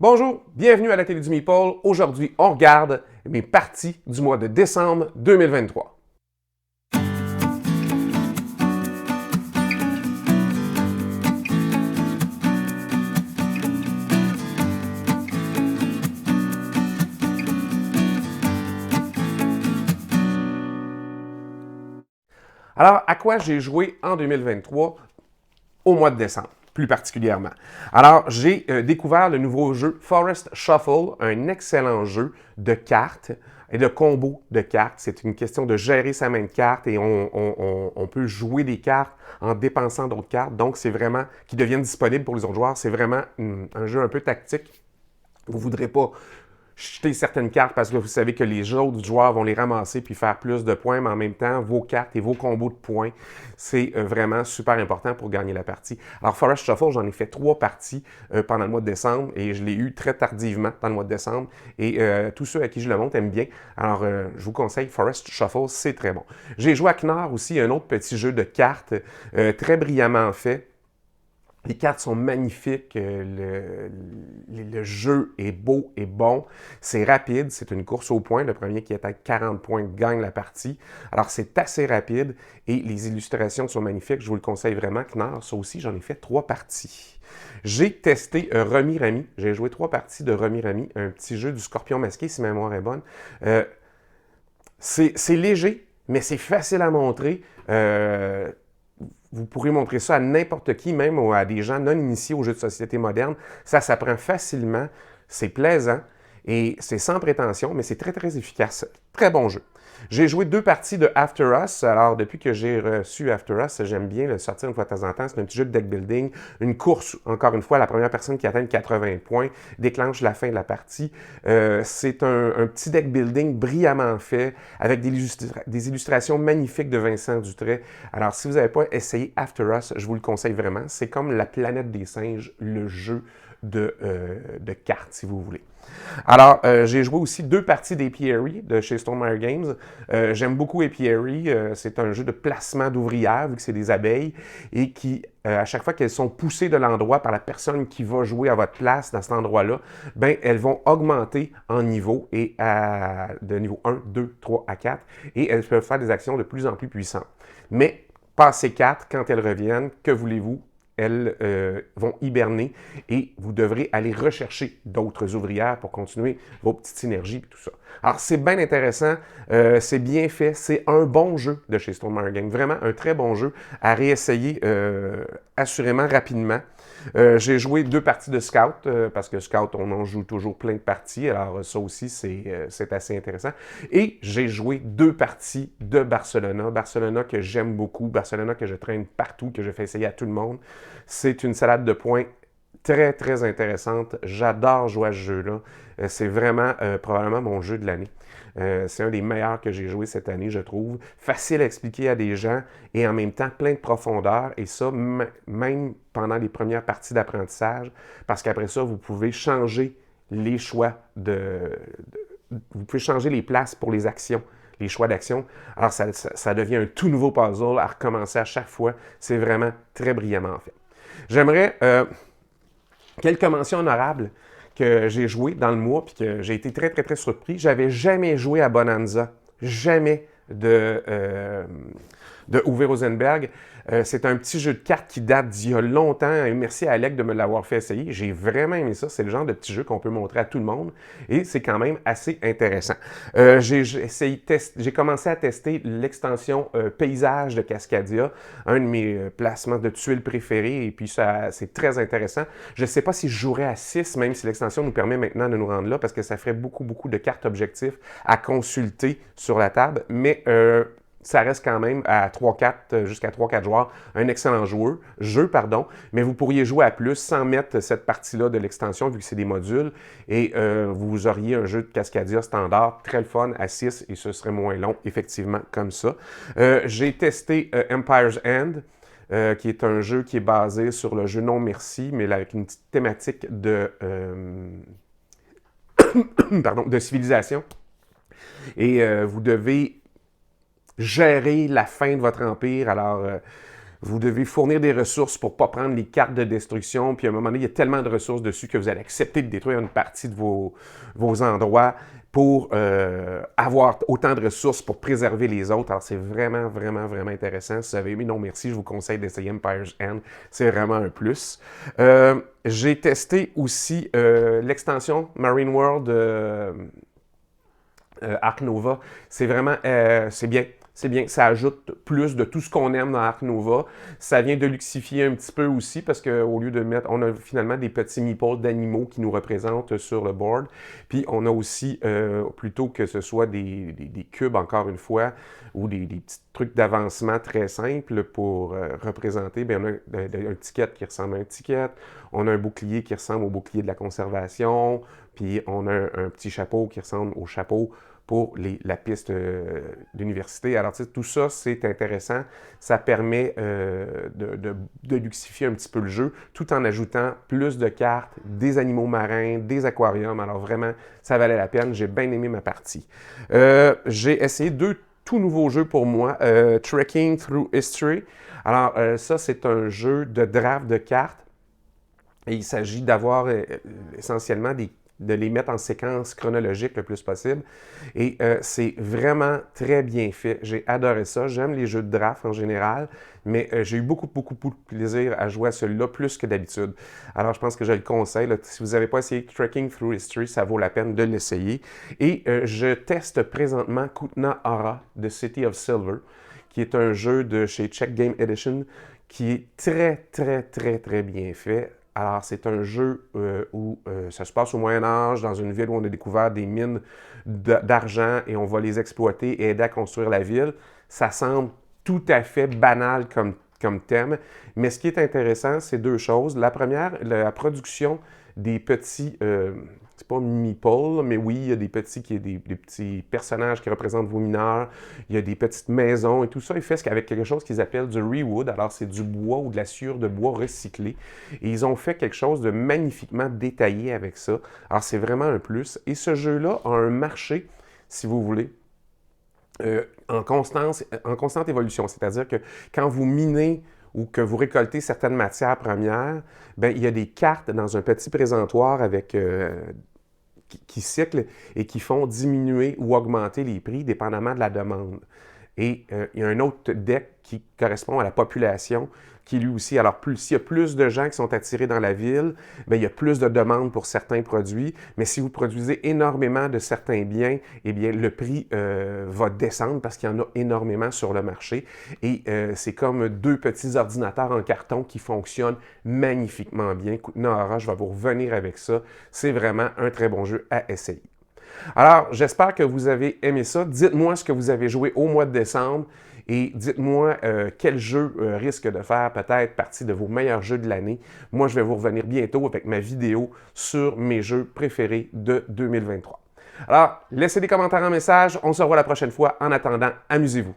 Bonjour, bienvenue à la télé du Meeple. Aujourd'hui, on regarde mes parties du mois de décembre 2023. Alors, à quoi j'ai joué en 2023 au mois de décembre, plus particulièrement? Alors, j'ai découvert le nouveau jeu Forest Shuffle, un excellent jeu de cartes et de combos de cartes. C'est une question de gérer sa main de cartes et on peut jouer des cartes en dépensant d'autres cartes. Donc, c'est vraiment, qui deviennent disponibles pour les autres joueurs. C'est vraiment un jeu un peu tactique. Vous ne voudrez pas jeter certaines cartes parce que vous savez que les autres joueurs vont les ramasser puis faire plus de points, mais en même temps, vos cartes et vos combos de points, c'est vraiment super important pour gagner la partie. Alors, Forest Shuffle, j'en ai fait 3 parties pendant le mois de décembre et je l'ai eu très tardivement dans le mois de décembre et tous ceux à qui je le montre aiment bien. Alors, je vous conseille Forest Shuffle, c'est très bon. J'ai joué à Knorr aussi, un autre petit jeu de cartes très brillamment fait. Les cartes sont magnifiques, le jeu est beau et bon, c'est rapide, c'est une course au point. Le premier qui est à 40 points gagne la partie. Alors c'est assez rapide et les illustrations sont magnifiques, je vous le conseille vraiment. Knorr, ça aussi, j'en ai fait 3 parties. J'ai testé Remi Rami, j'ai joué 3 parties de Remi Rami, un petit jeu du scorpion masqué, si ma mémoire est bonne. C'est léger, mais c'est facile à montrer. Vous pourrez montrer ça à n'importe qui, même à des gens non initiés aux jeux de société modernes. Ça s'apprend facilement, c'est plaisant et c'est sans prétention, mais c'est très, très efficace. Très bon jeu. J'ai joué 2 parties de After Us. Alors, depuis que j'ai reçu After Us, j'aime bien le sortir une fois de temps en temps. C'est un petit jeu de deck building, une course, encore une fois, la première personne qui atteint 80 points déclenche la fin de la partie. C'est un petit deck building brillamment fait, avec des illustrations magnifiques de Vincent Dutray. Alors, si vous n'avez pas essayé After Us, je vous le conseille vraiment. C'est comme la planète des singes, le jeu de cartes, si vous voulez. Alors, j'ai joué aussi 2 parties d'Apiary de chez Stonemaier Games. J'aime beaucoup Apiary. C'est un jeu de placement d'ouvrières, vu que c'est des abeilles, et qui, à chaque fois qu'elles sont poussées de l'endroit par la personne qui va jouer à votre place dans cet endroit-là, ben elles vont augmenter en niveau, et de niveau 1, 2, 3 à 4, et elles peuvent faire des actions de plus en plus puissantes. Mais, passé 4, quand elles reviennent, que voulez-vous? Elles vont hiberner et vous devrez aller rechercher d'autres ouvrières pour continuer vos petites synergies et tout ça. Alors, c'est bien intéressant, c'est bien fait, c'est un bon jeu de chez Stonemaier Games. Vraiment un très bon jeu à réessayer assurément rapidement. J'ai joué 2 parties de Scout, parce que Scout, on en joue toujours plein de parties. Alors, ça aussi, c'est assez intéressant. Et j'ai joué 2 parties de Barcelona. Barcelona que j'aime beaucoup, Barcelona que je traîne partout, que je fais essayer à tout le monde. C'est une salade de points très, très intéressante. J'adore jouer à ce jeu-là. C'est vraiment probablement mon jeu de l'année. C'est un des meilleurs que j'ai joué cette année, je trouve. Facile à expliquer à des gens et en même temps plein de profondeur. Et ça, même pendant les premières parties d'apprentissage, parce qu'après ça, vous pouvez changer les choix vous pouvez changer les places pour les actions, les choix d'action. Alors, ça devient un tout nouveau puzzle à recommencer à chaque fois. C'est vraiment très brillamment fait. J'aimerais quelques mentions honorables que j'ai joué dans le mois puis que j'ai été très, très, très surpris. J'avais jamais joué à Bonanza. Jamais de Uwe Rosenberg. C'est un petit jeu de cartes qui date d'il y a longtemps. Et merci à Alec de me l'avoir fait essayer. J'ai vraiment aimé ça. C'est le genre de petit jeu qu'on peut montrer à tout le monde. Et c'est quand même assez intéressant. J'ai commencé à tester l'extension Paysage de Cascadia, un de mes placements de tuiles préférés. Et puis, c'est très intéressant. Je ne sais pas si je jouerais à 6, même si l'extension nous permet maintenant de nous rendre là, parce que ça ferait beaucoup, beaucoup de cartes objectifs à consulter sur la table. Mais ça reste quand même à 3-4, jusqu'à 3-4 joueurs, un excellent jeu, mais vous pourriez jouer à plus sans mettre cette partie-là de l'extension, vu que c'est des modules, et vous auriez un jeu de Cascadia standard, très le fun, à 6, et ce serait moins long, effectivement, comme ça. J'ai testé Empire's End, qui est un jeu qui est basé sur le jeu Non Merci, mais avec une petite thématique de civilisation. Et vous devez gérer la fin de votre empire. Alors, Vous devez fournir des ressources pour ne pas prendre les cartes de destruction. Puis à un moment donné, il y a tellement de ressources dessus que vous allez accepter de détruire une partie de vos endroits pour avoir autant de ressources pour préserver les autres. Alors, c'est vraiment, vraiment, vraiment intéressant. Si vous avez aimé, non merci, je vous conseille d'essayer Empire's End. C'est vraiment un plus. J'ai testé aussi l'extension Marine World Ark Nova. C'est vraiment, c'est bien. C'est bien, ça ajoute plus de tout ce qu'on aime dans Ark Nova. Ça vient de luxifier un petit peu aussi parce qu'au lieu de mettre, on a finalement des petits meeples d'animaux qui nous représentent sur le board. Puis on a aussi, plutôt que ce soit des cubes encore une fois, ou des petits trucs d'avancement très simples pour représenter, bien, on a un ticket qui ressemble à un ticket, on a un bouclier qui ressemble au bouclier de la conservation, puis on a un petit chapeau qui ressemble au chapeau pour la piste d'université. Alors, tu sais, tout ça, c'est intéressant. Ça permet de luxifier un petit peu le jeu, tout en ajoutant plus de cartes, des animaux marins, des aquariums. Alors, vraiment, ça valait la peine. J'ai bien aimé ma partie. J'ai essayé 2 tout nouveaux jeux pour moi. Trekking Through History. Alors, ça, c'est un jeu de draft de cartes. Et il s'agit d'avoir essentiellement de les mettre en séquence chronologique le plus possible. Et c'est vraiment très bien fait. J'ai adoré ça. J'aime les jeux de draft en général, mais j'ai eu beaucoup de plaisir à jouer à celui-là plus que d'habitude. Alors, je pense que je le conseille. Là, si vous n'avez pas essayé Trekking Through History, ça vaut la peine de l'essayer. Et je teste présentement Kutna Hora de City of Silver, qui est un jeu de chez Czech Game Edition qui est très bien fait. Alors, c'est un jeu où ça se passe au Moyen-Âge, dans une ville où on a découvert des mines d'argent et on va les exploiter et aider à construire la ville. Ça semble tout à fait banal comme thème, mais ce qui est intéressant, c'est 2 choses. La première, la production des petits, c'est pas meeples, mais oui, il y a des petits personnages qui représentent vos mineurs, il y a des petites maisons et tout ça est fait avec quelque chose qu'ils appellent du rewood. Alors, c'est du bois ou de la sciure de bois recyclé. Et ils ont fait quelque chose de magnifiquement détaillé avec ça. Alors, c'est vraiment un plus. Et ce jeu-là a un marché, si vous voulez, en constante évolution. C'est-à-dire que quand vous minez ou que vous récoltez certaines matières premières, bien, il y a des cartes dans un petit présentoir avec, qui cyclent et qui font diminuer ou augmenter les prix dépendamment de la demande. Et il y a un autre deck qui correspond à la population, qui lui aussi, alors s'il y a plus de gens qui sont attirés dans la ville, bien, il y a plus de demandes pour certains produits, mais si vous produisez énormément de certains biens, eh bien, le prix va descendre parce qu'il y en a énormément sur le marché. Et c'est comme 2 petits ordinateurs en carton qui fonctionnent magnifiquement bien. Kutna Hora, je vais vous revenir avec ça. C'est vraiment un très bon jeu à essayer. Alors, j'espère que vous avez aimé ça. Dites-moi ce que vous avez joué au mois de décembre et dites-moi quel jeu risque de faire peut-être partie de vos meilleurs jeux de l'année. Moi, je vais vous revenir bientôt avec ma vidéo sur mes jeux préférés de 2023. Alors, laissez des commentaires en message. On se revoit la prochaine fois. En attendant, amusez-vous.